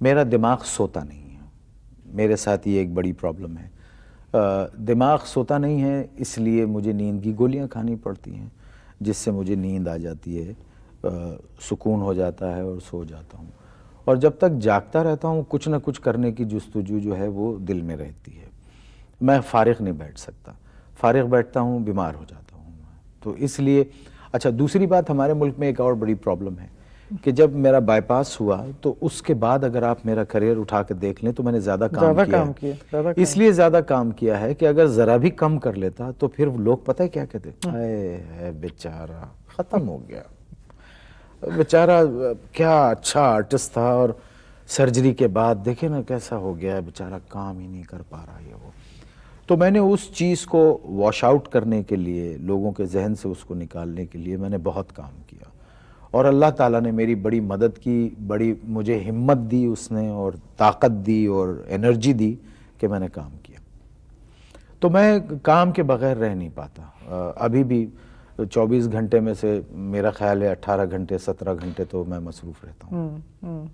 میرا دماغ سوتا نہیں ہے، میرے ساتھ یہ ایک بڑی پرابلم ہے۔ دماغ سوتا نہیں ہے، اس لیے مجھے نیند کی گولیاں کھانی پڑتی ہیں جس سے مجھے نیند آ جاتی ہے، سکون ہو جاتا ہے اور سو جاتا ہوں۔ اور جب تک جاگتا رہتا ہوں کچھ نہ کچھ کرنے کی جستجو جو ہے وہ دل میں رہتی ہے، میں فارغ نہیں بیٹھ سکتا، فارغ بیٹھتا ہوں بیمار ہو جاتا ہوں۔ تو اس لیے اچھا، دوسری بات، ہمارے ملک میں ایک اور بڑی پرابلم ہے کہ جب میرا بائی پاس ہوا تو اس کے بعد اگر آپ میرا کریئر اٹھا کے دیکھ لیں تو میں نے زیادہ کام کیا ہے، اس لیے زیادہ کام کیا ہے کہ اگر ذرا بھی کم کر لیتا تو پھر لوگ پتہ ہے کیا کہتے اے بیچارہ ختم ہو گیا، بیچارہ کیا اچھا آرٹسٹ تھا اور سرجری کے بعد دیکھیں نا کیسا ہو گیا ہے، بیچارہ کام ہی نہیں کر پا رہا ہے وہ۔ تو میں نے اس چیز کو واش آؤٹ کرنے کے لیے، لوگوں کے ذہن سے اس کو نکالنے کے لیے میں نے بہت کام کیا، اور اللہ تعالیٰ نے میری بڑی مدد کی، بڑی مجھے ہمت دی اس نے، اور طاقت دی اور انرجی دی کہ میں نے کام کیا۔ تو میں کام کے بغیر رہ نہیں پاتا، ابھی بھی 24 گھنٹے میں سے میرا خیال ہے 18 گھنٹے 17 گھنٹے تو میں مصروف رہتا ہوں۔